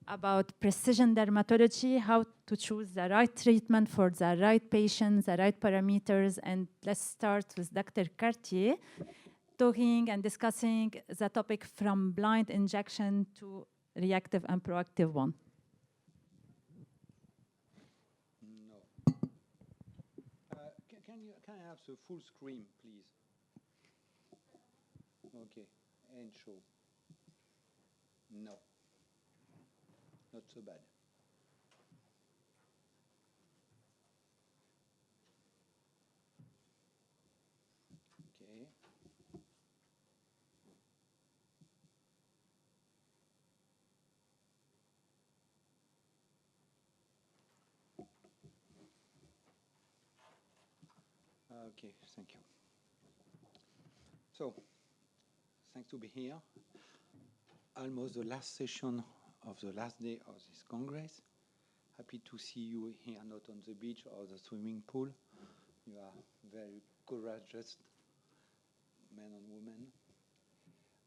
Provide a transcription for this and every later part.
about precision dermatology, how to choose the right treatment for the right patient, the right parameters. And let's start with Dr. Cartier, talking and discussing the topic from blind injection to reactive and proactive one. No. Can I have the full screen, please? Okay, and show. No, not so bad. Okay. Okay, thank you. So, thanks to be here. Almost the last session of the last day of this Congress. Happy to see you here, not on the beach or the swimming pool. You are very courageous men and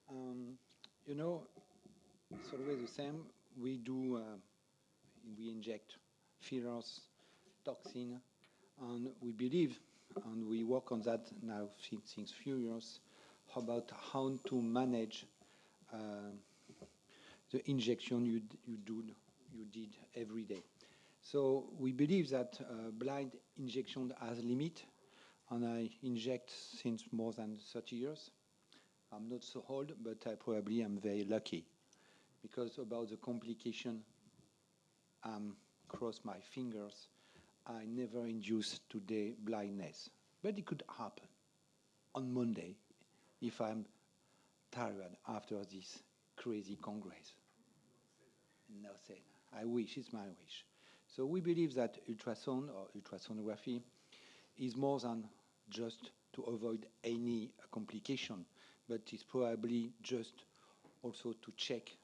women. You know, it's always the same. We inject fillers, toxin, and we believe, and we work on that now since few years, about how to manage the injection you did every day. So we believe that blind injection has a limit, and I inject since more than 30 years. I'm not so old, but I probably am very lucky, because about the complication, cross my fingers, I never induced today blindness. But it could happen on Monday if I'm tired after this crazy Congress. No, say, I wish, it's my wish. So we believe that ultrasound or ultrasonography is more than just to avoid any complication, but it's probably just also to check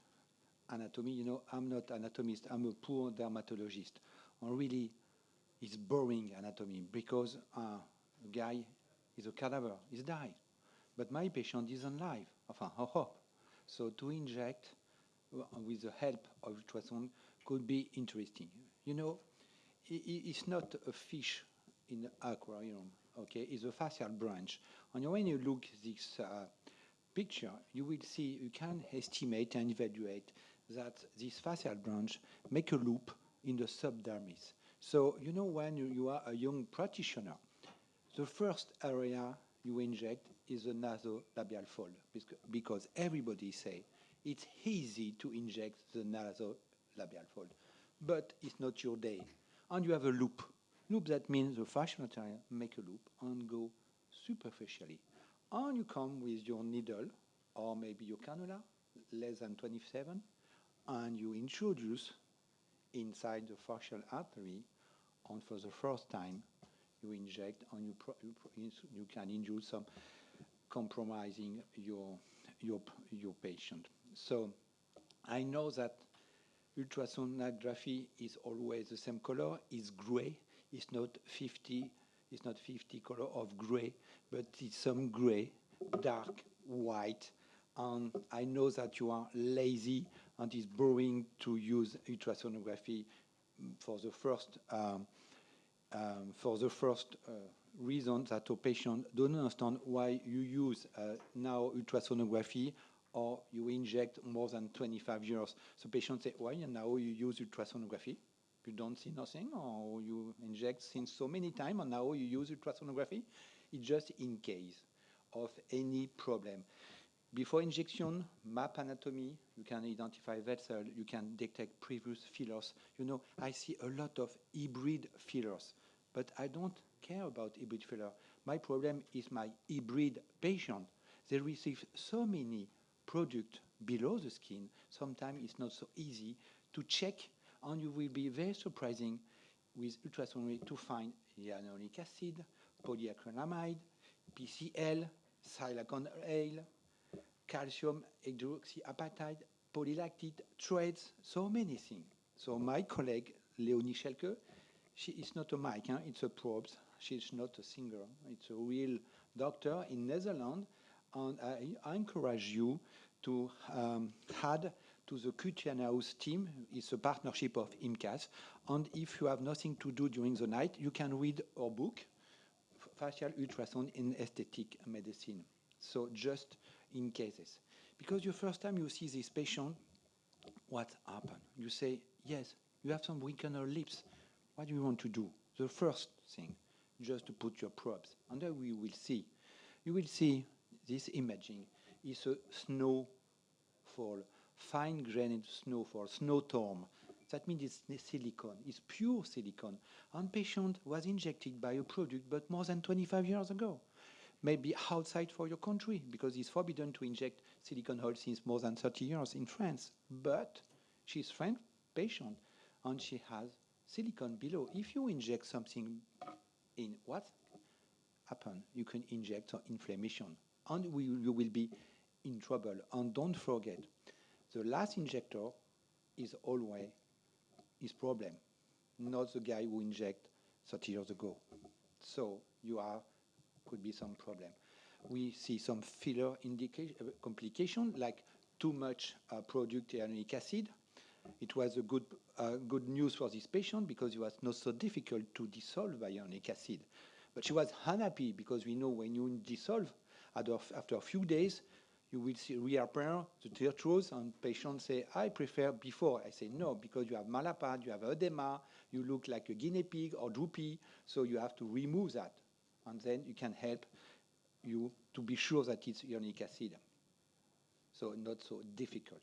anatomy. You know, I'm not anatomist, I'm a poor dermatologist. And really, it's boring anatomy, because a guy is a cadaver, he's died. But my patient is alive, enfin, So to inject with the help of ultrasound could be interesting. You know, it's not a fish in the aquarium, okay? It's a facial branch. And when you look at this picture, you will see, you can estimate and evaluate that this facial branch make a loop in the subdermis. So, you know, when you are a young practitioner, the first area you inject is the nasolabial fold, because everybody say it's easy to inject the nasolabial fold, but it's not your day. And you have a loop. Loop, that means the facial material make a loop and go superficially. And you come with your needle, or maybe your cannula, less than 27, and you introduce inside the facial artery, and for the first time, you inject, and you can induce some compromising your patient. So I know that ultrasonography is always the same color, it's gray, it's not 50 color of gray, but it's some gray, dark, white. And I know that you are lazy and it's boring to use ultrasonography for the first reason that a patient don't understand why you use now ultrasonography, or you inject more than 25 years. So patients say, why now you use ultrasonography? You don't see nothing, or you inject since so many times, and now you use ultrasonography? It's just in case of any problem. Before injection, map anatomy, you can identify vessel, you can detect previous fillers. You know, I see a lot of hybrid fillers, but I don't care about hybrid filler. My problem is my hybrid patient. They receive so many products below the skin, sometimes it's not so easy to check, and you will be very surprising with ultrasonography to find hyaluronic acid, polyacrylamide, PCL, silicon-ale, calcium hydroxyapatite, polylactide, threads, so many things. So my colleague, Leonie Schelke, she is not a mic, it's a probes. She's not a singer. It's a real doctor in Netherlands. And I encourage you to add to the Cutiana House team. It's a partnership of IMCAS. And if you have nothing to do during the night, you can read our book, Facial Ultrasound in Aesthetic Medicine. So just in cases. Because the first time you see this patient, what happened? You say, yes, you have some weakener lips. What do you want to do? The first thing, just to put your probes. And then we will see. You will see this imaging is a snowfall, fine-grained snowfall, snow storm. That means it's silicone, it's pure silicone. And patient was injected by a product, but more than 25 years ago. Maybe outside for your country, because it's forbidden to inject silicone oil since more than 30 years in France. But she's French patient, and she has silicone below. If you inject something in what happen? You can inject inflammation, and you will be in trouble. And don't forget, the last injector is always his problem, not the guy who inject 30 years ago. So could be some problem. We see some filler complication, like too much product hyaluronic acid. It was a good news for this patient because it was not so difficult to dissolve hyaluronic acid. But she was unhappy because we know when you dissolve, after a few days, you will see reappear the tears, and patients say, I prefer before. I say, no, because you have malaparte, you have edema, you look like a guinea pig or droopy, so you have to remove that. And then you can help you to be sure that it's hyaluronic acid. So not so difficult.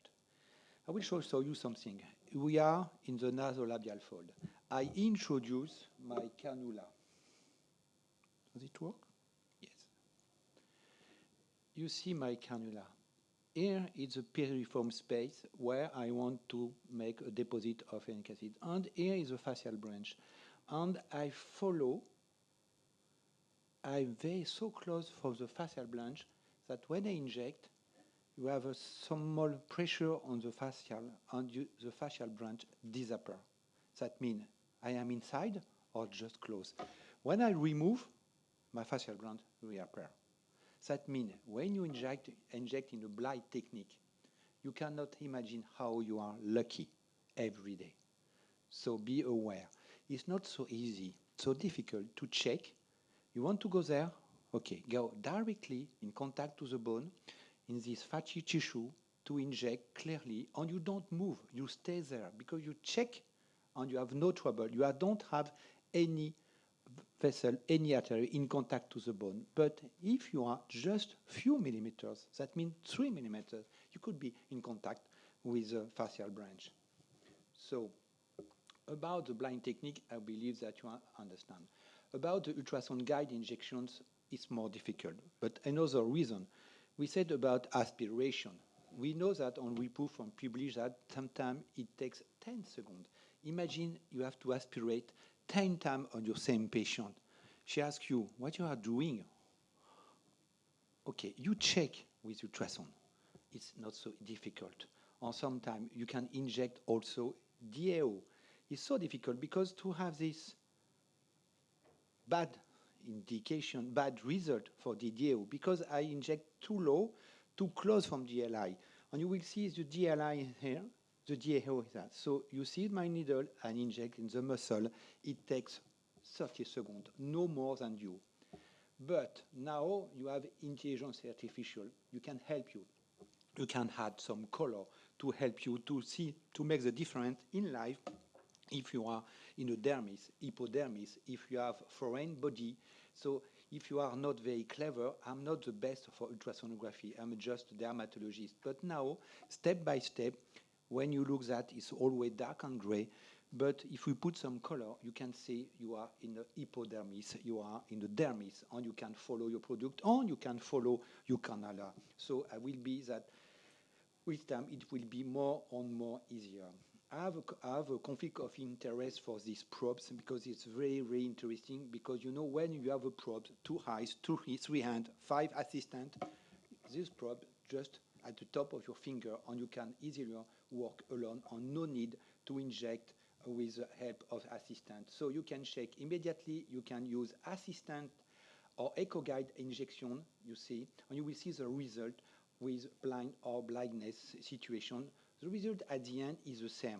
I will show you something. We are in the nasolabial fold. I introduce my cannula. Does it work? Yes. You see my cannula. Here is a piriform space where I want to make a deposit of hyaluronic acid. And here is a facial branch. And I follow. I'm so close for the facial branch that when I inject, you have a small pressure on the facial, and the facial branch disappears. That means I am inside or just close. When I remove, my facial branch reappears. That means when you inject in a blind technique, you cannot imagine how you are lucky every day. So be aware. It's not so easy, so difficult to check. You want to go there? Okay, go directly in contact to the bone, in this fatty tissue, to inject clearly, and you don't move. You stay there because you check and you have no trouble. You don't have any vessel, any artery in contact to the bone. But if you are just few millimeters, that means 3 millimeters, you could be in contact with the facial branch. So, about the blind technique, I believe that you understand. About the ultrasound guide injections, it's more difficult. But another reason, we said about aspiration. We know that on reproof from published that sometimes it takes 10 seconds. Imagine you have to aspirate 10 times on your same patient. She asks you, what you are doing? Okay, you check with ultrasound. It's not so difficult. Or sometimes you can inject also DAO. It's so difficult because to have this bad indication, bad result for the DAO, because I inject too low, too close from DLI. And you will see the DLI here, the DAO is that. So you see my needle and inject in the muscle. It takes 30 seconds, no more than you. But now you have intelligence artificial. You can help you. You can add some color to help you to see, to make the difference in life. If you are in a dermis, hypodermis, if you have foreign body. So if you are not very clever, I'm not the best for ultrasonography. I'm just a dermatologist. But now, step by step, when you look at it's always dark and gray. But if we put some color, you can see you are in the hypodermis, you are in the dermis, and you can follow your product, and you can follow your cannula. So I will be that with time, it will be more and more easier. I have a conflict of interest for these probes because it's very, very interesting because you know when you have a probe, 2 eyes, 3 hands, 5 assistants, this probe just at the top of your finger and you can easily work alone and no need to inject with the help of assistant. So you can check immediately, you can use assistant or echo guide injection, you see, and you will see the result with blind or blindness situation, the result at the end is the same.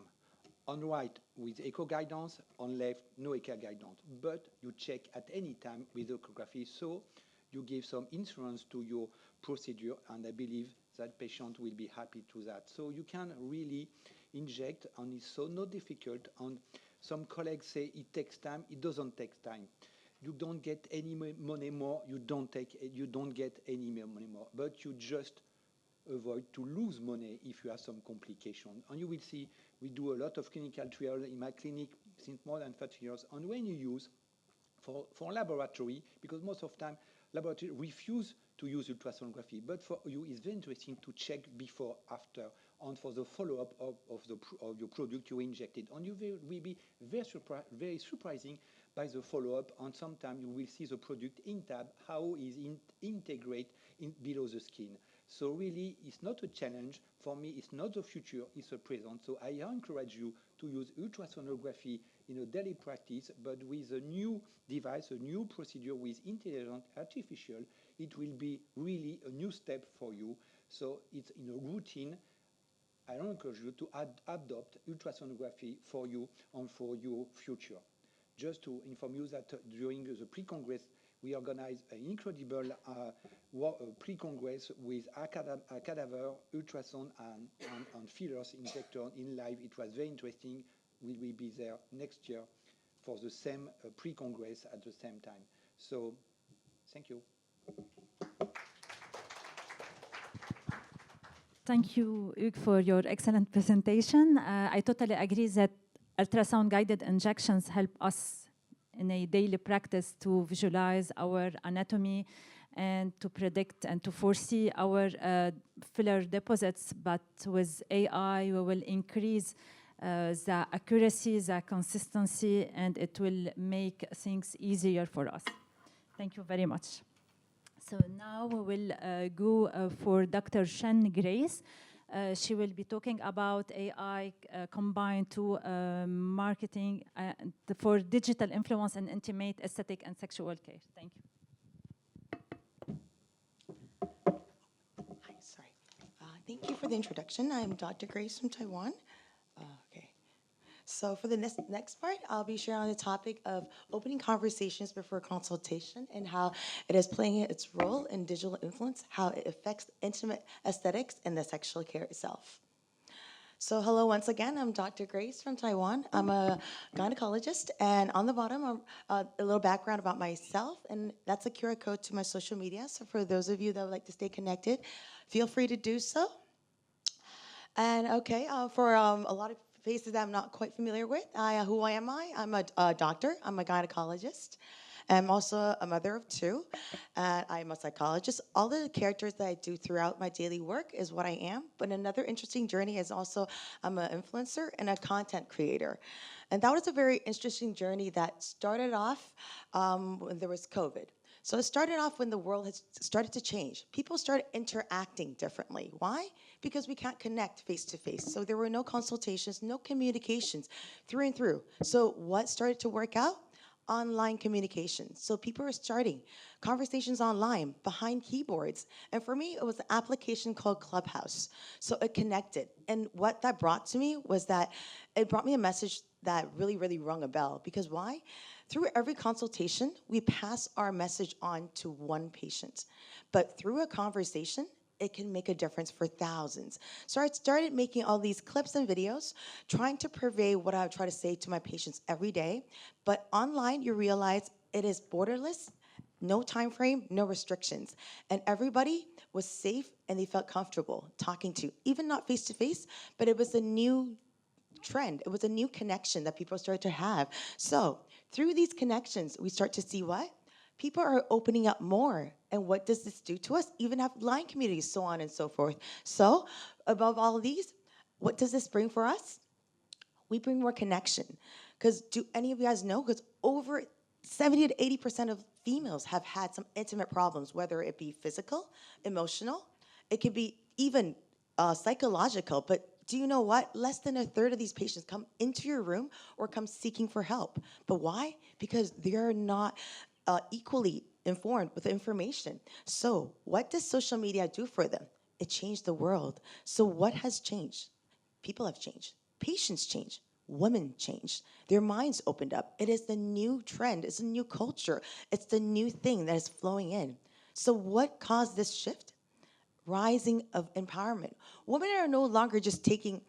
On right with echo guidance, on left no echo guidance, but you check at any time with echography, so you give some insurance to your procedure, and I believe that patient will be happy to that. So you can really inject, and it's so not difficult. And some colleagues say it takes time. It doesn't take time. You don't get any money more. You don't get any money more. But you just avoid to lose money if you have some complication. And you will see we do a lot of clinical trials in my clinic since more than 30 years. And when you use for laboratory, because most of the time laboratory refuse to use ultrasonography, but for you it's very interesting to check before, after, and for the follow-up of your product you injected. And you will be very surprising by the follow-up, and sometimes you will see the product in tab, how is integrate below the skin. So really, it's not a challenge. For me, it's not the future, it's a present. So I encourage you to use ultrasonography in a daily practice, but with a new device, a new procedure with intelligent artificial, it will be really a new step for you. So it's in a routine. I encourage you to adopt ultrasonography for you and for your future. Just to inform you that during the pre-congress, we organized an incredible pre-congress with a cadaver, ultrasound, and fillers injector in live. It was very interesting. We will be there next year for the same pre-congress at the same time. So, thank you. Thank you, Hugues, for your excellent presentation. I totally agree that ultrasound-guided injections help us in a daily practice to visualize our anatomy and to predict and to foresee our filler deposits. But with AI, we will increase the accuracy, the consistency, and it will make things easier for us. Thank you very much. So now we will go for Dr. Shen Grace. She will be talking about AI combined to marketing for digital influence and intimate, aesthetic, and sexual care. Thank you. Hi, sorry. Thank you for the introduction. I'm Dr. Grace from Taiwan. Okay. So for the next part, I'll be sharing on the topic of opening conversations before consultation and how it is playing its role in digital influence, how it affects intimate aesthetics and the sexual care itself. So hello once again, I'm Dr. Grace from Taiwan. I'm a gynecologist, and on the bottom, a little background about myself, and that's a QR code to my social media. So for those of you that would like to stay connected, feel free to do so. And okay, for a lot of faces that I'm not quite familiar with, who am I? I'm a doctor, I'm a gynecologist. I'm also a mother of two. I'm a psychologist. All the characters that I do throughout my daily work is what I am. But another interesting journey is also I'm an influencer and a content creator. And that was a very interesting journey that started off when there was COVID. So it started off when the world has started to change. People started interacting differently. Why? Because we can't connect face to face. So there were no consultations, no communications through and through. So what started to work out? Online communication. So people are starting conversations online behind keyboards. And for me, it was an application called Clubhouse. So it connected. And what that brought to me was that it brought me a message that really, really rung a bell. Because why? Through every consultation, we pass our message on to one patient. But through a conversation, it can make a difference for thousands. So I started making all these clips and videos, trying to purvey what I try to say to my patients every day. But online, you realize it is borderless, no time frame, no restrictions. And everybody was safe and they felt comfortable talking to, even not face to face, but it was a new trend. It was a new connection that people started to have. So through these connections, we start to see what? People are opening up more. And what does this do to us? Even have line communities, so on and so forth. So above all of these, what does this bring for us? We bring more connection. Because do any of you guys know? Because over 70 to 80% of females have had some intimate problems, whether it be physical, emotional, it could be even psychological. But do you know what? Less than a third of these patients come into your room or come seeking for help. But why? Because they're not equally informed with information. So what does social media do for them? it changed the world. So what has changed? People have changed. Patients changed. Women changed. Their minds opened up. It is the new trend. It's a new culture. It's the new thing that is flowing in. So what caused this shift? Rising of empowerment. Women are no longer just taking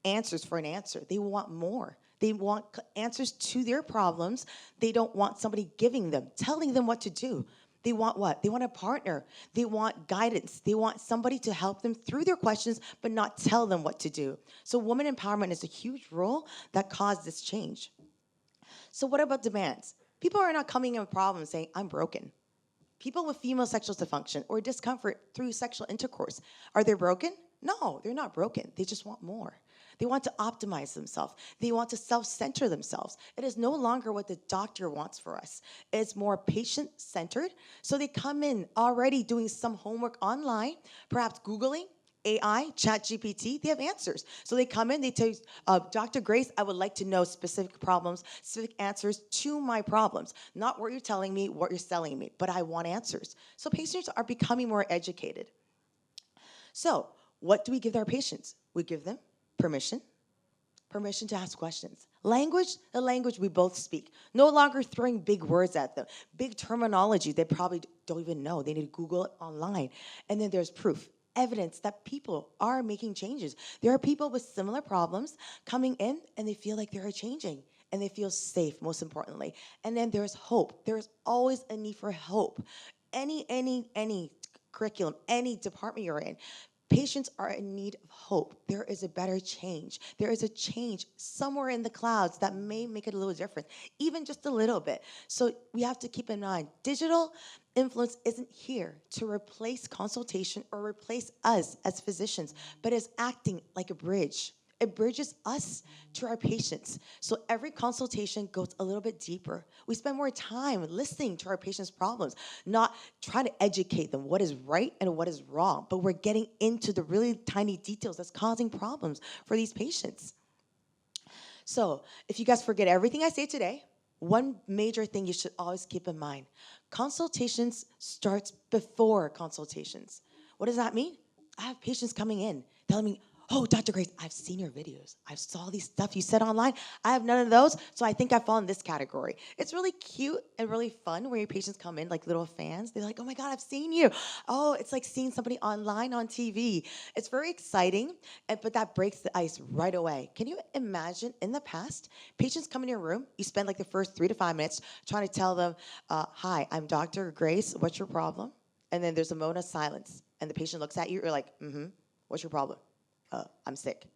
answers for an answer. They want more. They want answers to their problems. They don't want somebody giving them, telling them what to do. They want what? They want a partner. They want guidance. They want somebody to help them through their questions, but not tell them what to do. So woman empowerment is a huge role that caused this change. So what about demands? People are not coming in with problems saying, I'm broken. People with female sexual dysfunction or discomfort through sexual intercourse, are they broken? No, they're not broken. They just want more. They want to optimize themselves. They want to self-center themselves. It is no longer what the doctor wants for us. It's more patient-centered. So they come in already doing some homework online, perhaps Googling, AI, ChatGPT, they have answers. So they come in, they tell you, Dr. Grace, I would like to know specific problems, specific answers to my problems. Not what you're telling me, what you're selling me, but I want answers. So patients are becoming more educated. So what do we give our patients? We give them permission to ask questions. Language, the language we both speak. No longer throwing big words at them, big terminology they probably don't even know. They need to Google it online. And then there's proof, evidence that people are making changes. There are people with similar problems coming in and they feel like they're changing and they feel safe, most importantly. And then there's hope. There's always a need for hope. Any curriculum, any department you're in, patients are in need of hope. There is a better change. There is a change somewhere in the clouds that may make it a little different, even just a little bit. So we have to keep in mind, digital influence isn't here to replace consultation or replace us as physicians, but is acting like a bridge. It bridges us to our patients. So every consultation goes a little bit deeper. We spend more time listening to our patients' problems, not trying to educate them what is right and what is wrong, but we're getting into the really tiny details that's causing problems for these patients. So if you guys forget everything I say today, one major thing you should always keep in mind, consultations starts before consultations. What does that mean? I have patients coming in telling me, oh, Dr. Grace, I've seen your videos. I saw these stuff you said online. I have none of those, so I think I fall in this category. It's really cute and really fun when your patients come in like little fans. They're like, oh my God, I've seen you. Oh, it's like seeing somebody online on TV. It's very exciting, but that breaks the ice right away. Can you imagine in the past, patients come in your room, you spend like the first 3 to 5 minutes trying to tell them, hi, I'm Dr. Grace, what's your problem? And then there's a moment of silence, and the patient looks at you, you're like, what's your problem? I'm sick.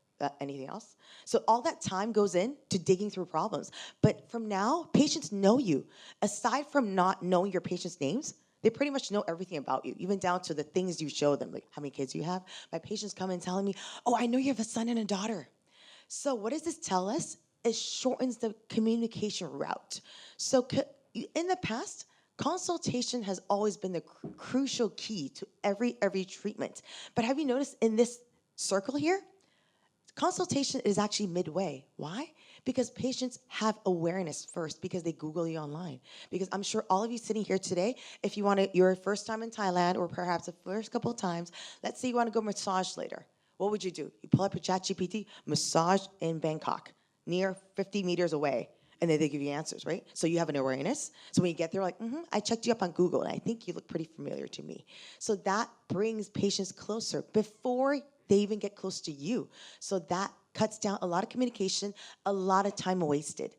Anything else? So all that time goes in to digging through problems. But from now, patients know you. Aside from not knowing your patients' names, they pretty much know everything about you, even down to the things you show them, like how many kids you have. My patients come in telling me, oh, I know you have a son and a daughter. So what does this tell us? It shortens the communication route. So in the past, consultation has always been the crucial key to every treatment. But have you noticed in this circle here, consultation is actually midway. Why? Because patients have awareness first because they Google you online. Because I'm sure all of you sitting here today, if you want to, your first time in Thailand or perhaps the first couple of times, let's say you want to go massage later. What would you do? You pull up your ChatGPT, massage in Bangkok, near 50 meters away. And then they give you answers, right? So you have an awareness. So when you get there, like, I checked you up on Google, and I think you look pretty familiar to me. So that brings patients closer before they even get close to you. So that cuts down a lot of communication, a lot of time wasted.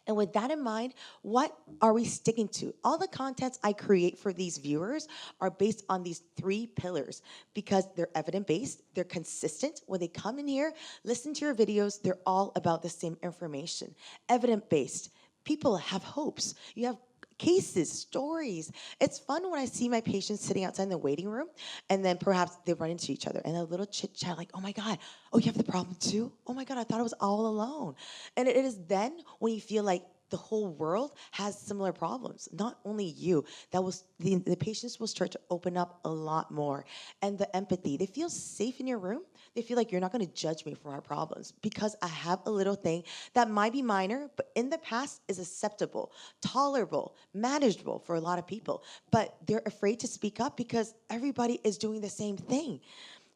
And with that in mind, what are we sticking to? All the contents I create for these viewers are based on these 3 pillars because they're evidence-based, they're consistent. When they come in here, listen to your videos, they're all about the same information. Evidence-based. People have hopes. You have cases, stories. It's fun when I see my patients sitting outside in the waiting room and then perhaps they run into each other and a little chit chat like, oh my God, oh, you have the problem too? Oh my God, I thought I was all alone. And it is then when you feel like the whole world has similar problems, not only you, the patients will start to open up a lot more. And the empathy, they feel safe in your room. they feel like you're not going to judge me for my problems because I have a little thing that might be minor, but in the past is acceptable, tolerable, manageable for a lot of people. But they're afraid to speak up because everybody is doing the same thing.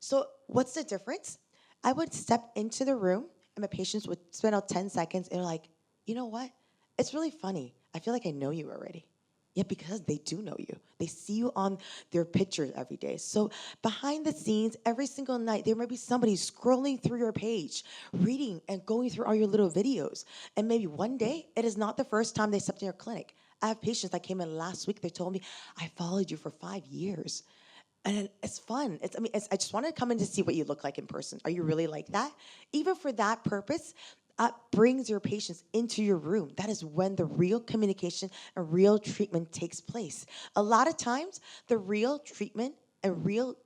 So what's the difference? I would step into the room and my patients would spend out 10 seconds and they're like, you know what? It's really funny. I feel like I know you already. Yeah, because they do know you. They see you on their pictures every day. So behind the scenes, every single night, there might be somebody scrolling through your page, reading and going through all your little videos. And maybe one day, it is not the first time they stepped in your clinic. I have patients that came in last week. They told me, I followed you for 5 years. And it's fun. I just wanted to come in to see what you look like in person. Are you really like that? Even for that purpose, brings your patients into your room. That is when the real communication and real treatment takes place. A lot of times, the real treatment and real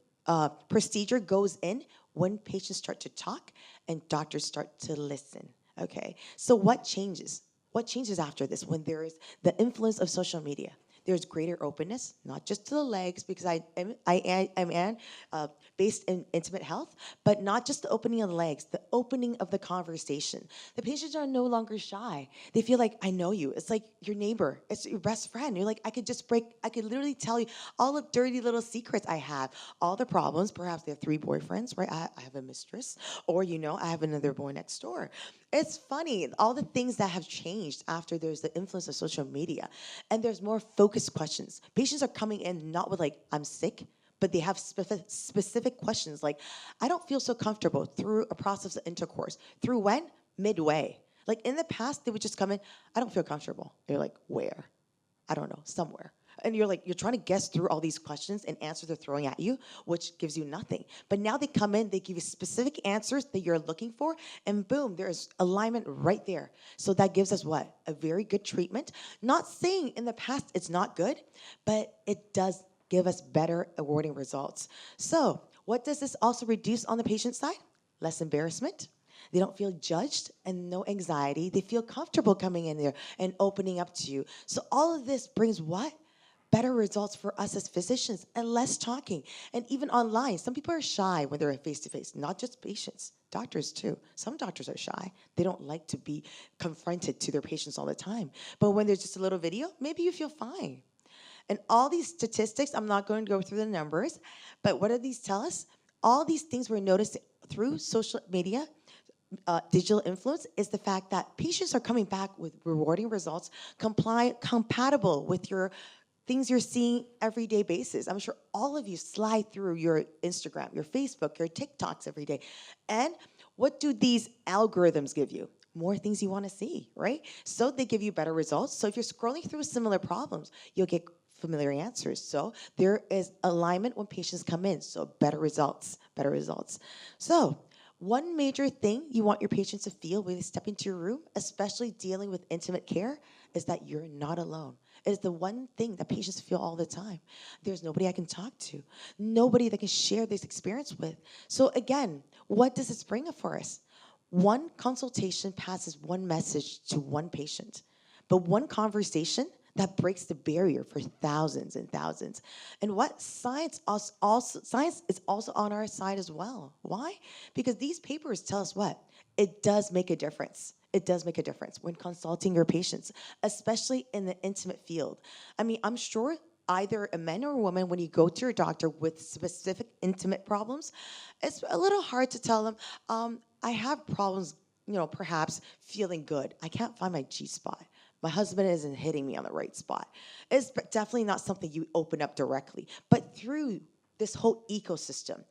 procedure goes in when patients start to talk and doctors start to listen. Okay, so what changes? What changes after this when there is the influence of social media? There's greater openness, not just to the legs, because I am based in intimate health, but not just the opening of the legs, the opening of the conversation. The patients are no longer shy. They feel like, I know you. It's like your neighbor. It's your best friend. You're like, I could literally tell you all the dirty little secrets I have, all the problems. Perhaps they have 3 boyfriends, right? I have a mistress, or, I have another boy next door. It's funny, all the things that have changed after there's the influence of social media, and there's more focused questions. Patients are coming in not with like, I'm sick, but they have specific questions like, I don't feel so comfortable through a process of intercourse. Through when? Midway. Like in the past, they would just come in, I don't feel comfortable. They're like, where? I don't know, somewhere. And you're trying to guess through all these questions and answers they're throwing at you, which gives you nothing. But now they come in, they give you specific answers that you're looking for, and boom, there's alignment right there. So that gives us what? A very good treatment. Not saying in the past it's not good, but it does give us better awarding results. So what does this also reduce on the patient side? Less embarrassment. They don't feel judged and no anxiety. They feel comfortable coming in there and opening up to you. So all of this brings what? Better results for us as physicians and less talking. And even online, some people are shy when they're face-to-face, not just patients, doctors too. Some doctors are shy. They don't like to be confronted to their patients all the time. But when there's just a little video, maybe you feel fine. And all these statistics, I'm not going to go through the numbers, but what do these tell us? All these things we're noticing through social media, digital influence, is the fact that patients are coming back with rewarding results, compatible with your things you're seeing everyday basis. I'm sure all of you slide through your Instagram, your Facebook, your TikToks every day. And what do these algorithms give you? More things you want to see, right? So they give you better results. So if you're scrolling through similar problems, you'll get familiar answers. So there is alignment when patients come in. So better results, better results. So one major thing you want your patients to feel when they step into your room, especially dealing with intimate care, is that you're not alone. It is the one thing that patients feel all the time. There's nobody I can talk to, nobody that can share this experience with. So again, what does this bring up for us? One consultation passes one message to one patient, but one conversation that breaks the barrier for thousands and thousands. And what science is also on our side as well. Why? Because these papers tell us what? It does make a difference. It does make a difference when consulting your patients, especially in the intimate field. I mean, I'm sure either a man or a woman, when you go to your doctor with specific intimate problems, it's a little hard to tell them, I have problems, perhaps feeling good. I can't find my G-spot. My husband isn't hitting me on the right spot. It's definitely not something you open up directly. But through this whole ecosystem,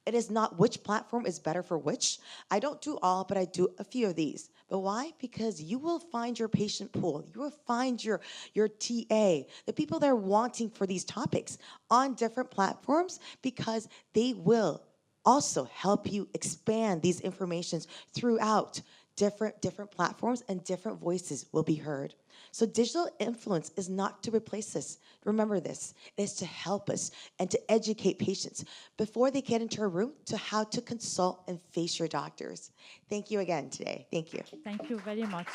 it is not which platform is better for which. I don't do all, but I do a few of these. But why? Because you will find your patient pool. You will find your TA, the people that are wanting for these topics on different platforms, because they will also help you expand these informations throughout different platforms, and different voices will be heard. So digital influence is not to replace us. Remember this. It is to help us and to educate patients before they get into a room to how to consult and face your doctors. Thank you again today. Thank you. Thank you very much.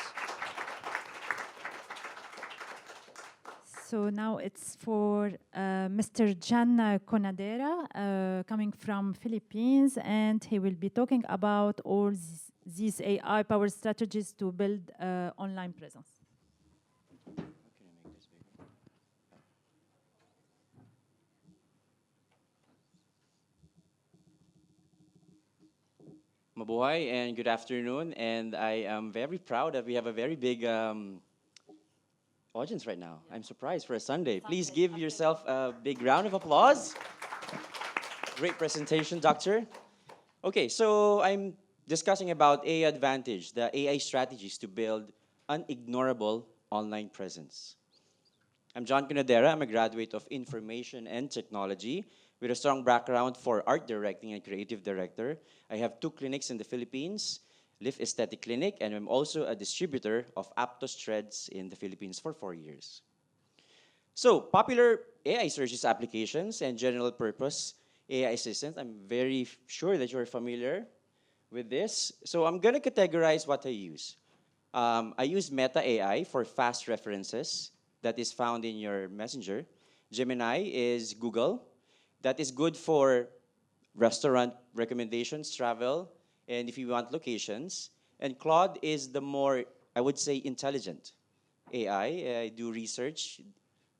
So now it's for Mr. Jan Conadera, coming from Philippines, and he will be talking about all these AI-powered strategies to build online presence. Mabuhay and good afternoon. And I am very proud that we have a very big audience right now. I'm surprised for a Sunday. Please give yourself a big round of applause. Great presentation, Doctor. Okay, so I'm discussing about AI Advantage, the AI strategies to build an ignorable online presence. I'm John Pinadera. I'm a graduate of Information and Technology with a strong background for art directing and creative director. I have 2 clinics in the Philippines, Lift Aesthetic Clinic, and I'm also a distributor of Aptos Threads in the Philippines for 4 years. So, popular AI searches applications and general purpose AI assistants. I'm very sure that you're familiar with this. So I'm gonna categorize what I use. I use Meta AI for fast references that is found in your messenger. Gemini is Google. That is good for restaurant recommendations, travel, and if you want locations. And Claude is the more, I would say, intelligent AI. I do research,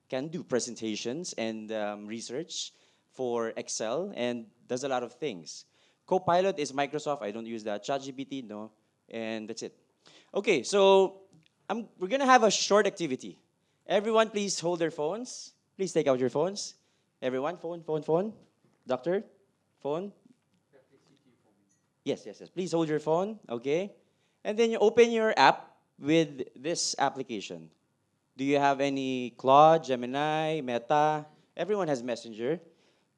can do presentations and research for Excel, and does a lot of things. Copilot is Microsoft. I don't use that. ChatGPT, no. And that's it. Okay, so we're going to have a short activity. Everyone, please hold their phones. Please take out your phones. Everyone, phone. Doctor, phone. Yes. Please hold your phone, okay? And then you open your app with this application. Do you have any Claude, Gemini, Meta? Everyone has Messenger,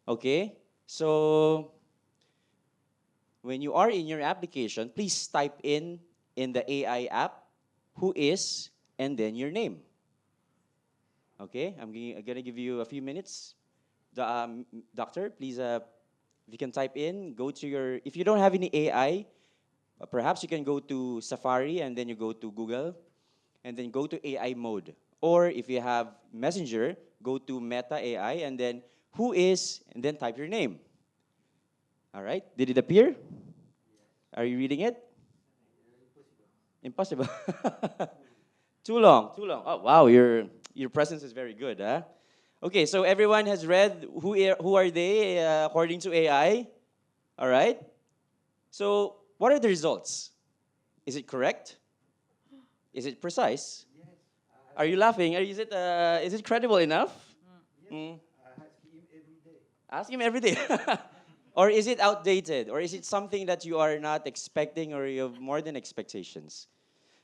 okay? So when you are in your application, please type in the AI app, who is, and then your name. Okay, I'm gonna give you a few minutes. Doctor, please, if you can type in, go to your, if you don't have any AI, perhaps you can go to Safari and then you go to Google and then go to AI mode. Or if you have Messenger, go to Meta AI and then who is, and then type your name. All right, did it appear? Are you reading it? Impossible. Too long. Oh, wow, your presence is very good, huh? Okay, so everyone has read who are they according to AI? All right. So what are the results? Is it correct? Is it precise? Yes. Are you laughing? Is it credible enough? Mm. Ask him every day. Or is it outdated? Or is it something that you are not expecting or you have more than expectations?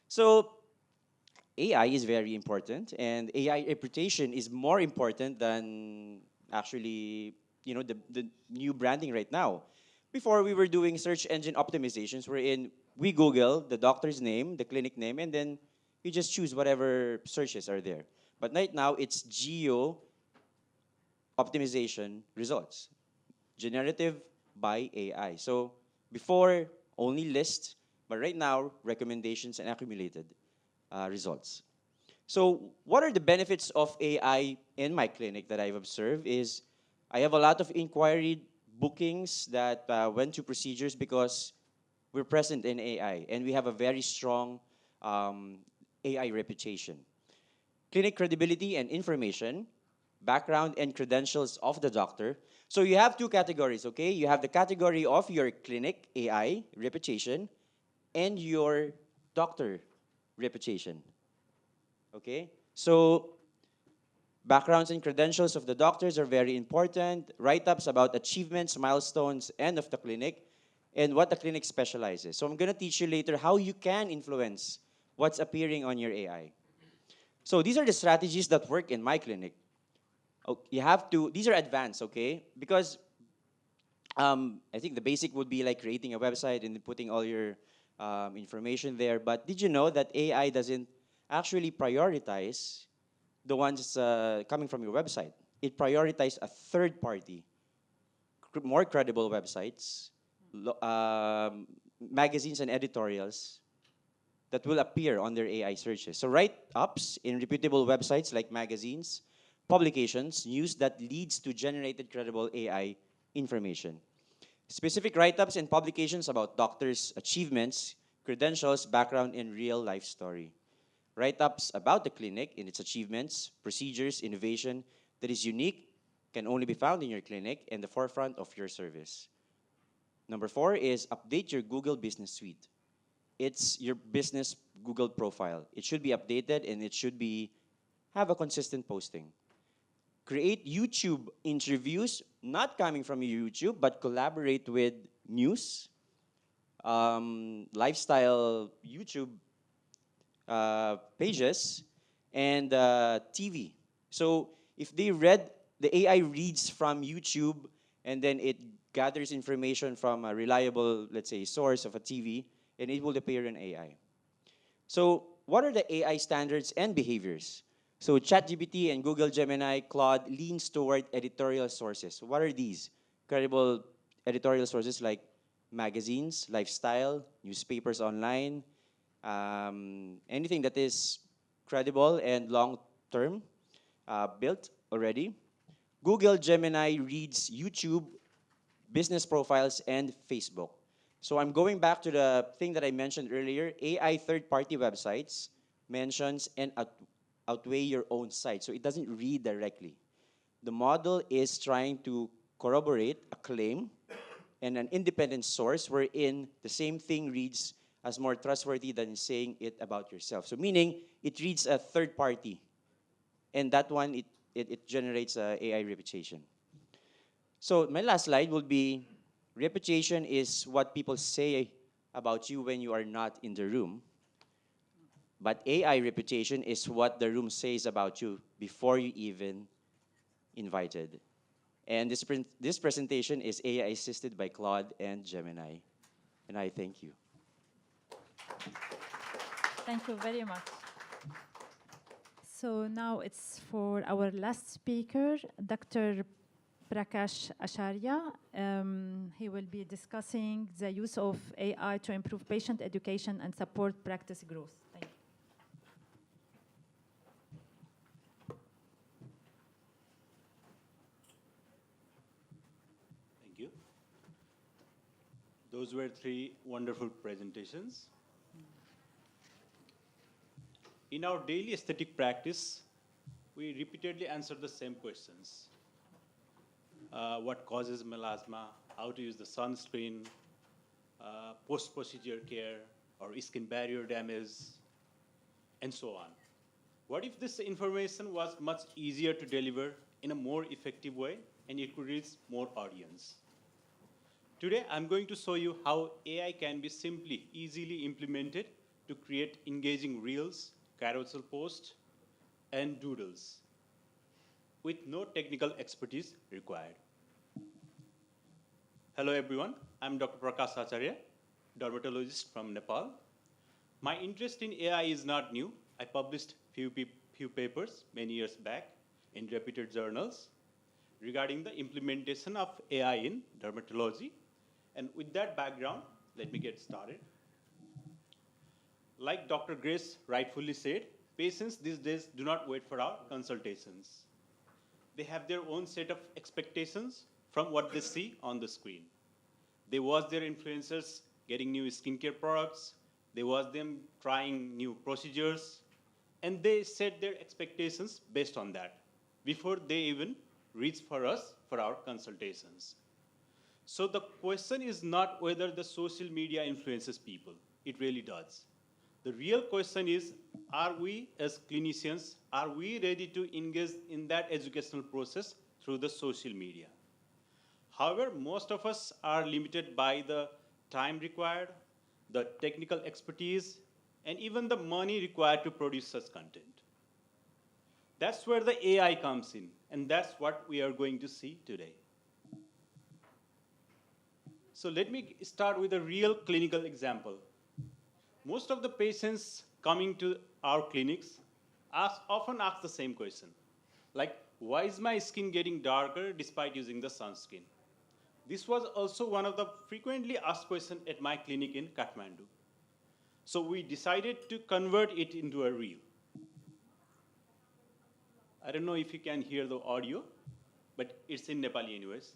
So AI is very important, and AI reputation is more important than actually, the new branding right now. Before, we were doing search engine optimizations wherein we Google the doctor's name, the clinic name, and then you just choose whatever searches are there. But right now, it's geo optimization results, generative by AI. So before, only list, but right now, recommendations and accumulated results. So what are the benefits of AI in my clinic that I've observed is I have a lot of inquiry bookings that went to procedures because we're present in AI and we have a very strong AI reputation. Clinic credibility and information, background and credentials of the doctor. So you have 2 categories, okay? You have the category of your clinic AI reputation and your doctor reputation. Okay? So backgrounds and credentials of the doctors are very important. Write-ups about achievements, milestones, and of the clinic, and what the clinic specializes. So I'm going to teach you later how you can influence what's appearing on your AI. So these are the strategies that work in my clinic. You have to, these are advanced, okay? Because I think the basic would be like creating a website and putting all your information there. But did you know that AI doesn't actually prioritize the ones coming from your website? It prioritizes a third party, more credible websites, magazines and editorials that will appear on their AI searches. So write-ups in reputable websites like magazines publications, news that leads to generated credible AI information. Specific write-ups and publications about doctors' achievements, credentials, background, and real-life story. Write-ups about the clinic and its achievements, procedures, innovation that is unique, can only be found in your clinic and the forefront of your service. Number 4 is update your Google Business Suite. It's your business Google profile. It should be updated and it should be have a consistent posting. Create YouTube interviews, not coming from YouTube, but collaborate with news, lifestyle YouTube pages, and TV. So if they read, the AI reads from YouTube and then it gathers information from a reliable, let's say, source of a TV, and it will appear in AI. So what are the AI standards and behaviors? So ChatGPT and Google Gemini, Claude leans toward editorial sources. What are these? Credible editorial sources like magazines, lifestyle, newspapers online, anything that is credible and long-term, built already. Google Gemini reads YouTube, business profiles, and Facebook. So I'm going back to the thing that I mentioned earlier. AI third-party websites mentions and outweigh your own site. So it doesn't read directly. The model is trying to corroborate a claim and an independent source wherein the same thing reads as more trustworthy than saying it about yourself. So meaning it reads a third party, and that one, it generates a AI reputation. So my last slide will be, reputation is what people say about you when you are not in the room. But AI reputation is what the room says about you before you even invited. And this presentation is AI assisted by Claude and Gemini. And I thank you. Thank you very much. So now it's for our last speaker, Dr. Prakash Acharya. He will be discussing the use of AI to improve patient education and support practice growth. Thank you. Thank you. Those were 3 wonderful presentations. In our daily aesthetic practice, we repeatedly answer the same questions. What causes melasma, how to use the sunscreen, post-procedure care, or skin barrier damage, and so on. What if this information was much easier to deliver in a more effective way and it could reach more audience? Today, I'm going to show you how AI can be simply, easily implemented to create engaging reels, carousel posts, and doodles with no technical expertise required. Hello everyone, I'm Dr. Prakash Acharya, dermatologist from Nepal. My interest in AI is not new. I published few papers many years back in reputed journals regarding the implementation of AI in dermatology. And with that background, let me get started. Like Dr. Grace rightfully said, patients these days do not wait for our consultations. They have their own set of expectations from what they see on the screen. They watch their influencers getting new skincare products, they watch them trying new procedures, and they set their expectations based on that before they even reach for us for our consultations. So the question is not whether the social media influences people. It really does. The real question is, are we as clinicians, are we ready to engage in that educational process through the social media? However, most of us are limited by the time required, the technical expertise, and even the money required to produce such content. That's where the AI comes in, and that's what we are going to see today. So let me start with a real clinical example. Most of the patients coming to our clinics often ask the same question, like, why is my skin getting darker despite using the sunscreen? This was also one of the frequently asked questions at my clinic in Kathmandu. So we decided to convert it into a reel. I don't know if you can hear the audio, but it's in Nepali anyways.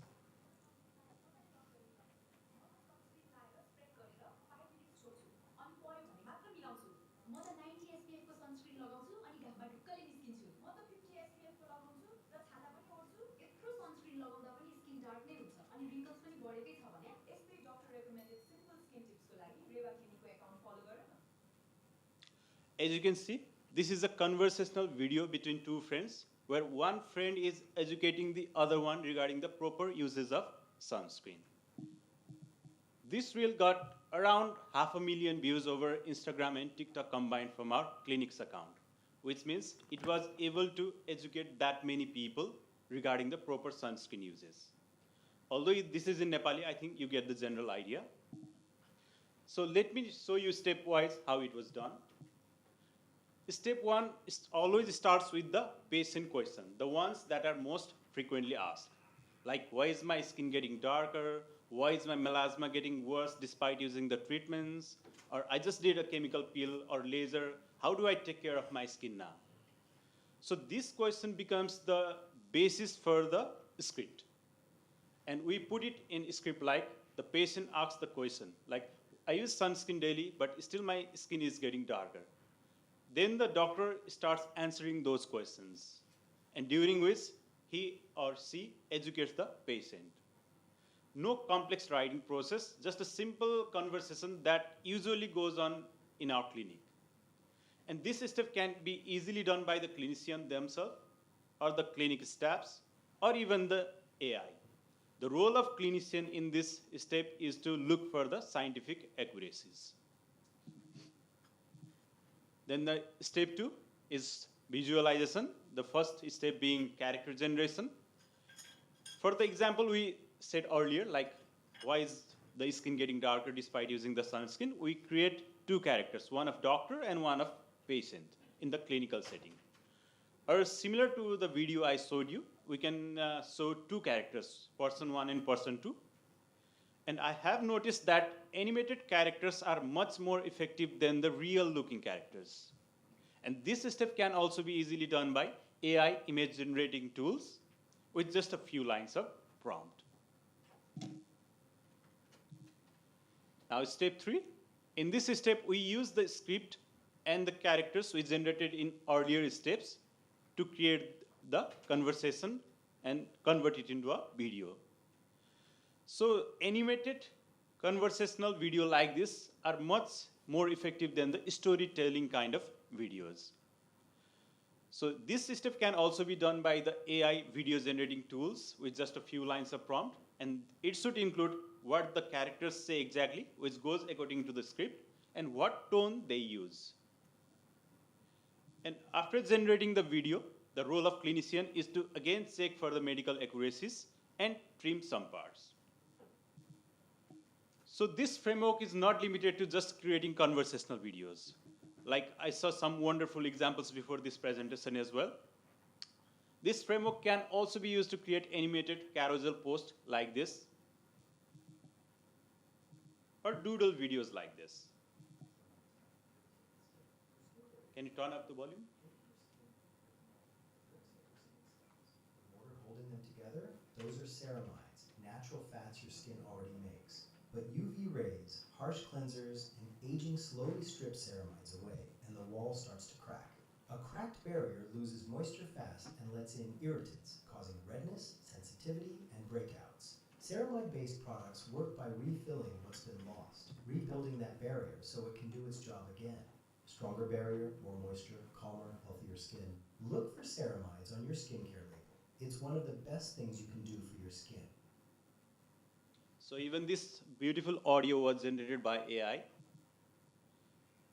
As you can see, this is a conversational video between two friends where one friend is educating the other one regarding the proper uses of sunscreen. This reel got around 500,000 views over Instagram and TikTok combined from our clinic's account, which means it was able to educate that many people regarding the proper sunscreen uses. Although this is in Nepali, I think you get the general idea. So let me show you stepwise how it was done. Step one always starts with the patient question, the ones that are most frequently asked. Like, why is my skin getting darker? Why is my melasma getting worse despite using the treatments? Or I just did a chemical peel or laser. How do I take care of my skin now? So this question becomes the basis for the script. And we put it in script like the patient asks the question, like, I use sunscreen daily, but still my skin is getting darker. Then the doctor starts answering those questions, and during which he or she educates the patient. No complex writing process, just a simple conversation that usually goes on in our clinic. And this step can be easily done by the clinician themselves, or the clinic staffs, or even the AI. The role of clinician in this step is to look for the scientific accuracies. Then the step two is visualization, the first step being character generation. For the example we said earlier, like why is the skin getting darker despite using the sunscreen, we create two characters, one of doctor and one of patient in the clinical setting. Or similar to the video I showed you, we can show two characters, person one and person two. And I have noticed that animated characters are much more effective than the real looking characters. And this step can also be easily done by AI image generating tools with just a few lines of prompt. Now step three. In this step, we use the script and the characters we generated in earlier steps to create the conversation and convert it into a video. So animated conversational video like this are much more effective than the storytelling kind of videos. So this step can also be done by the AI video generating tools with just a few lines of prompt, and it should include what the characters say exactly, which goes according to the script, and what tone they use. And after generating the video, the role of clinician is to again check for the medical accuracies and trim some parts. So this framework is not limited to just creating conversational videos. Like I saw some wonderful examples before this presentation as well. This framework can also be used to create animated carousel posts like this, or doodle videos like this. Can you turn up the volume? Water holding them together, those are ceramides, natural fats your skin already makes. But UV rays, harsh cleansers, and aging slowly strip ceramides away, and the wall starts to crack. A cracked barrier loses moisture fast and lets in irritants, causing redness, sensitivity, and breakouts. Ceramide-based products work by refilling what's been lost, rebuilding that barrier so it can do its job again. Stronger barrier, more moisture, calmer, healthier skin. Look for ceramides on your skincare label. It's one of the best things you can do for your skin. So even this beautiful audio was generated by AI.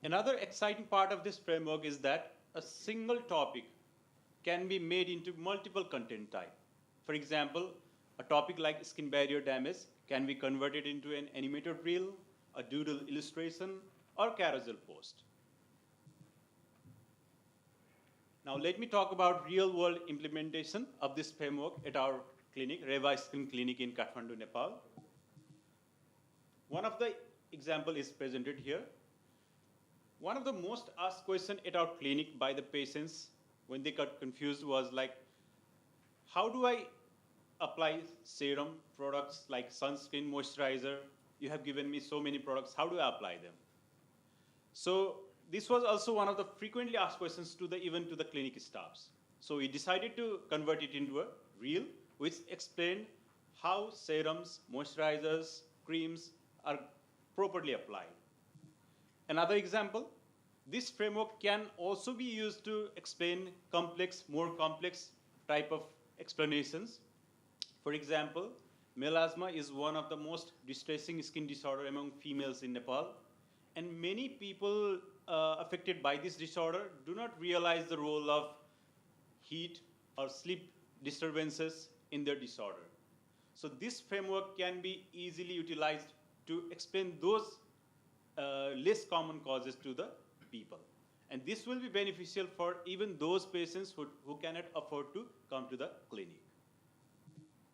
Another exciting part of this framework is that a single topic can be made into multiple content type. For example, a topic like skin barrier damage can be converted into an animated reel, a doodle illustration, or carousel post. Now let me talk about real-world implementation of this framework at our clinic, Reva Skin Clinic in Kathmandu, Nepal. One of the example is presented here. One of the most asked questions at our clinic by the patients when they got confused was like, how do I apply serum products like sunscreen, moisturizer? You have given me so many products, how do I apply them? So this was also one of the frequently asked questions to even to the clinic staffs. So we decided to convert it into a reel, which explained how serums, moisturizers, creams are properly applied. Another example, this framework can also be used to explain more complex type of explanations. For example, melasma is one of the most distressing skin disorder among females in Nepal. And many people affected by this disorder do not realize the role of heat or sleep disturbances in their disorder. So this framework can be easily utilized to explain those less common causes to the people. And this will be beneficial for even those patients who cannot afford to come to the clinic.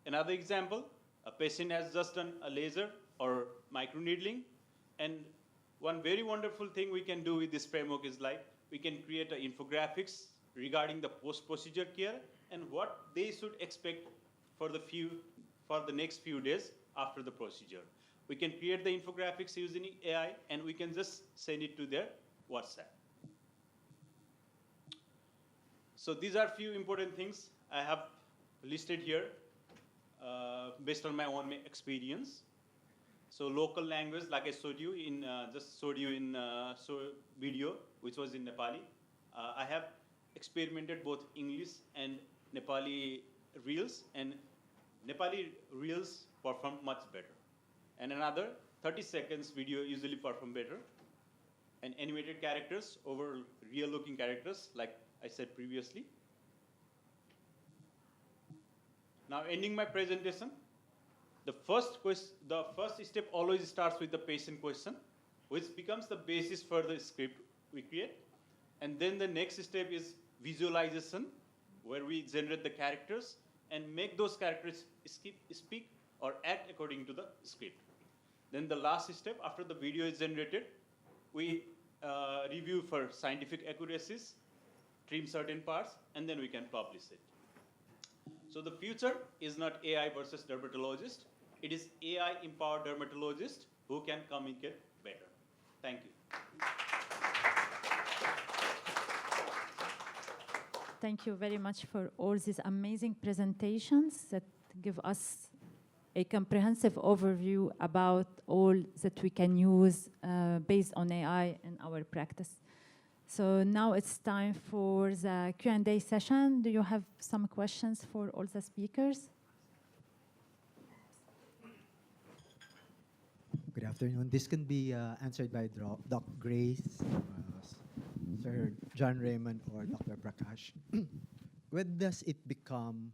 Another example, a patient has just done a laser or microneedling, and one very wonderful thing we can do with this framework is like we can create an infographics regarding the post-procedure care and what they should expect for the next few days after the procedure. We can create the infographics using AI, and we can just send it to their WhatsApp. So these are few important things I have listed here based on my own experience. So local language, like I showed you in video, which was in Nepali. I have experimented both English and Nepali reels, and Nepali reels perform much better. And another 30 seconds video usually perform better. And animated characters over real looking characters, like I said previously. Now ending my presentation, the first step always starts with the patient question, which becomes the basis for the script we create. And then the next step is visualization, where we generate the characters and make those characters speak or act according to the script. Then the last step, after the video is generated, we review for scientific accuracies, trim certain parts, and then we can publish it. So the future is not AI versus dermatologist. It is AI-empowered dermatologist who can communicate better. Thank you. Thank you very much for all these amazing presentations that give us a comprehensive overview about all that we can use based on AI in our practice. So now it's time for the Q&A session. Do you have some questions for all the speakers? Good afternoon. This can be answered by Dr. Grace, Sir John Raymond, or Dr. Prakash. When does it become,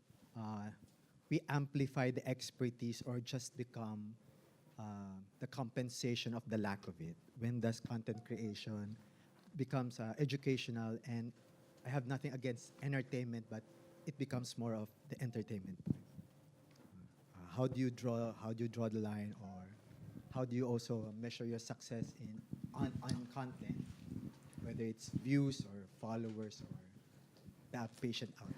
we amplify the expertise or just become the compensation of the lack of it? When does content creation becomes educational, and I have nothing against entertainment, but it becomes more of the entertainment? How do you draw the line, or how do you also measure your success on content, whether it's views or followers or that patient outcome?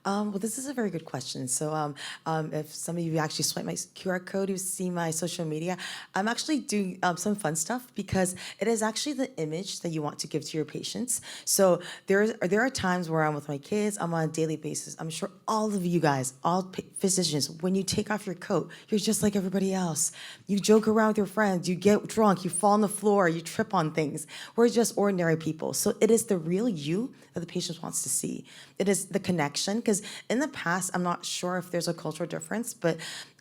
Well, this is a very good question. So if some of you actually swipe my QR code, you see my social media, I'm actually doing some fun stuff because it is actually the image that you want to give to your patients. So there are times where I'm with my kids, I'm on a daily basis. I'm sure all of you guys, all physicians, when you take off your coat, you're just like everybody else. You joke around with your friends, you get drunk, you fall on the floor, you trip on things. We're just ordinary people. So it is the real you that the patient wants to see. It is the connection, because in the past, I'm not sure if there's a cultural difference, but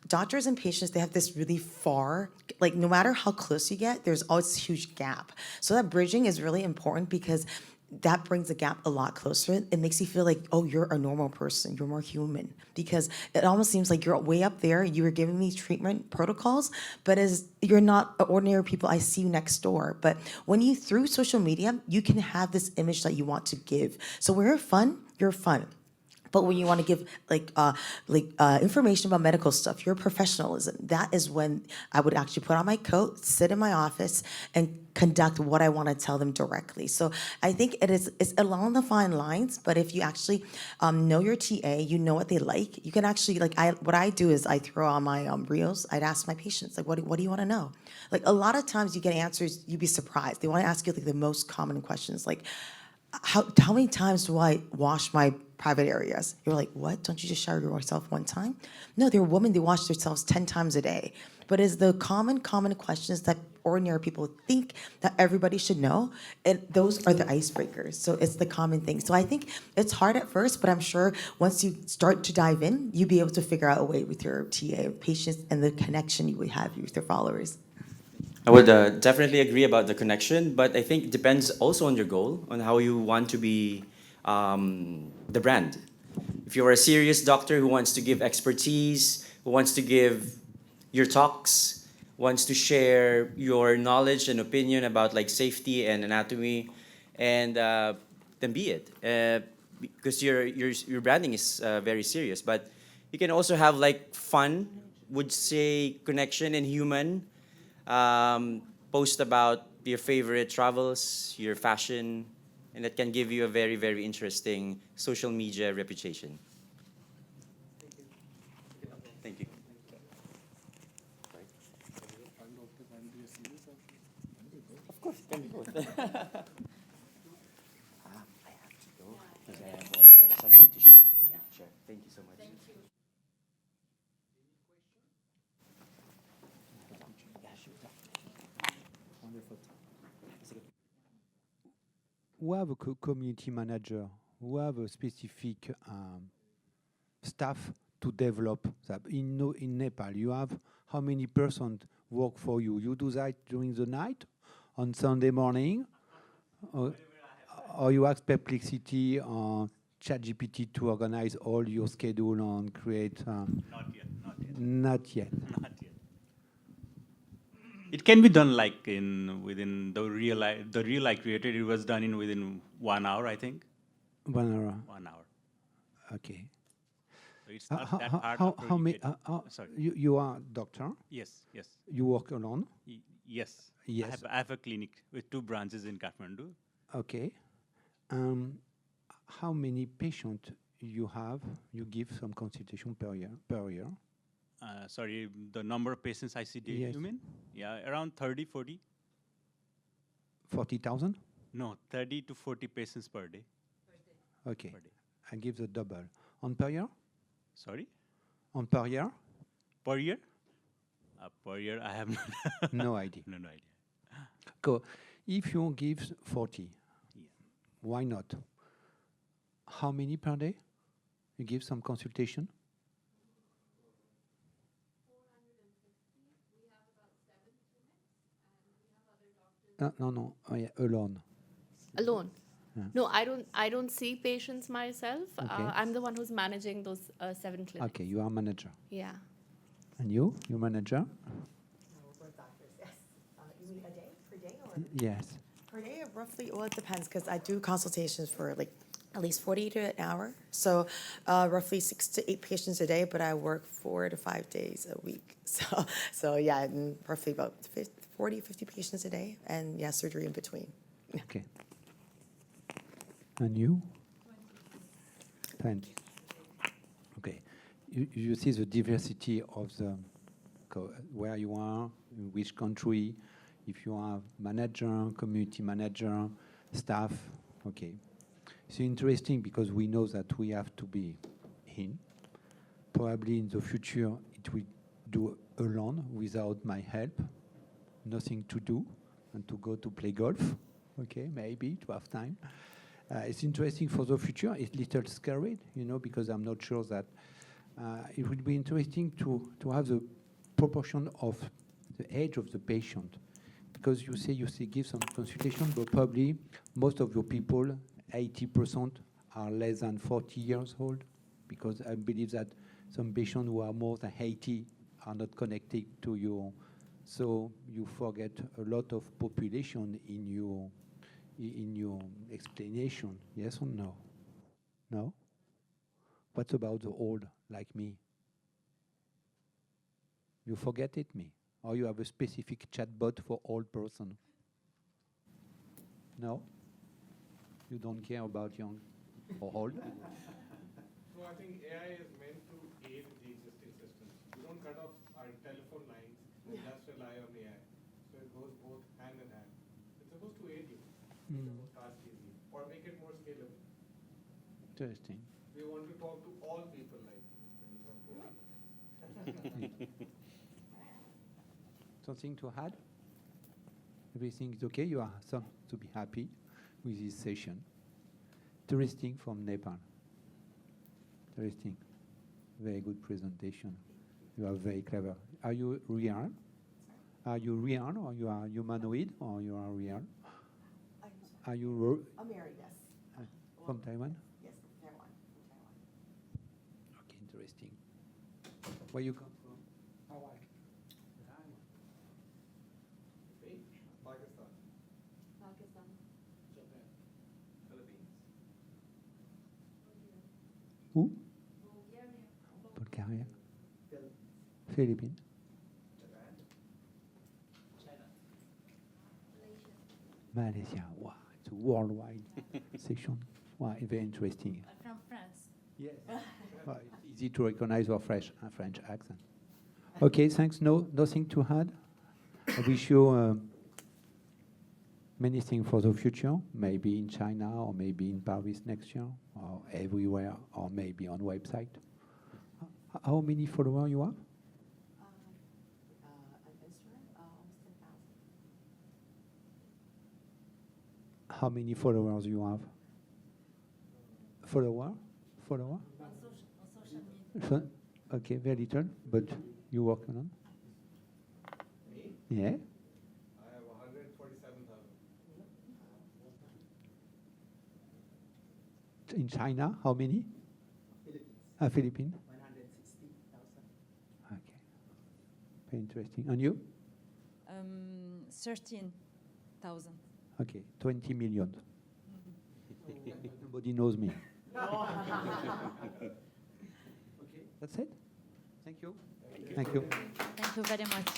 doctors and patients, they have this really far, like no matter how close you get, there's always this huge gap. So that bridging is really important because that brings the gap a lot closer. It makes you feel like, oh, you're a normal person, you're more human. Because it almost seems like you're way up there, you were giving me treatment protocols, but you're not ordinary people, I see you next door. But through social media, you can have this image that you want to give. So when you're fun, But when you want to give information about medical stuff, your professionalism, that is when I would actually put on my coat, sit in my office, and conduct what I want to tell them directly. So I think it's along the fine lines, but if you actually know your TA, you know what they like, you can actually, what I do is I throw on my reels, I'd ask my patients, like, what do you want to know? Like, a lot of times you get answers, you'd be surprised. They want to ask you, like, the most common questions, like, how many times do I wash my private areas? You're like, what? Don't you just shower yourself one time? No, there are women, they wash themselves 10 times a day. But it's the common questions that ordinary people think that everybody should know, and those are the icebreakers. So it's the common thing. So I think it's hard at first, but I'm sure once you start to dive in, you'll be able to figure out a way with your TA, patients, and the connection you would have with your followers. I would definitely agree about the connection, but I think it depends also on your goal, on how you want to be the brand. If you're a serious doctor who wants to give expertise, who wants to give your talks, wants to share your knowledge and opinion about like safety and anatomy, and then be it. Because your branding is very serious, but you can also have like fun, would say connection and human. Post about your favorite travels, your fashion, and that can give you a very, very interesting social media reputation. Thank you. Of course, can be both. I have to go because I have something to share. Sure. Thank you so much. Thank you. Who have a community manager, who have a specific staff to develop that. In Nepal, you have how many persons work for you? You do that during the night, on Sunday morning, or you ask Perplexity or ChatGPT to organize all your schedule and create? Not yet. Not yet. Not yet. It can be done like within the reel I created. It was done within 1 hour, I think. 1 hour. 1 hour. Okay. So it's not that hard. How many? Sorry. You are doctor. Yes. You work alone. Yes. Yes. I have a clinic with 2 branches in Kathmandu. Okay. How many patients you have? You give some consultation per year. Sorry, the number of patients I see daily, Yes. you mean? Yeah, around 30, 40. 40,000. No, 30 to 40 patients per day. Okay. Per day. I give the double. On per year? Sorry? On per year? Per year? Per year, I have No idea. no idea. Go. If you give 40, Yeah. why not? How many per day? You give some consultation? No. Oh, yeah, alone. Alone. Yeah. No, I don't see patients myself. Okay. I'm the one who's managing those 7 clinics. Okay, you are manager. Yeah. And you manager? Yes. You mean a day, per day, or? Yes. Per day, roughly, well, it depends, because I do consultations for like at least 40 to an hour. So roughly 6 to 8 patients a day, but I work 4 to 5 days a week. So yeah, and roughly about 40, 50 patients a day, and yeah, surgery in between. Okay. And you? 20. Okay. You see the diversity of the where you are, in which country, if you have manager, community manager, staff. Okay. It's interesting because we know that we have to be in. Probably in the future it will do alone without my help. Nothing to do and to go to play golf. Okay, maybe to have time. It's interesting for the future. It's a little scary, because I'm not sure that it would be interesting to have the proportion of the age of the patient. Because you say give some consultation, but probably most of your people, 80%, are less than 40 years old. Because I believe that some patients who are more than 80 are not connected to you. So you forget a lot of population in your explanation. Yes or no? No? What about the old, like me? You forget it, me? Or you have a specific chatbot for old person? No? You don't care about young or old? So I think AI is meant to aid the existing systems. We don't cut off our telephone lines and just rely on AI. So it goes both hand in hand. It's supposed to aid you, make the task easy, or make it more scalable. Interesting. We want to talk to all people like this when we come to AI. Something to add? Everything is okay? You are some to be happy with this session. Interesting from Nepal. Interesting. Very good presentation. You are very clever. Are you real? Are you real, or you are humanoid, or you are real? Are you I'm married, yes. from Taiwan? Yes, Taiwan. Okay, interesting. Where you come from? Hawaii. Me? Pakistan. Pakistan. Japan. Philippines. Où? Bulgaria. Philippines. Japan. Malaysia. Wow, it's a worldwide session. Wow, very interesting. From France. Yes. Well, it's easy to recognize our French accent. Okay, thanks. No, nothing to add. I wish you many things for the future. Maybe in China, or maybe in Paris next year, or everywhere, or maybe on website. How many followers you have? On Instagram, almost 10,000. How many followers you have? Follower? On social media. So, okay, very little, but you work on. Me? Yeah. I have 147,000. In China, how many? Philippines. Philippines. 160,000. Okay. Very interesting. And you? 13,000. Okay, 20 million. Nobody knows me. Okay, that's it. Thank you. Thank you. Thank you very much.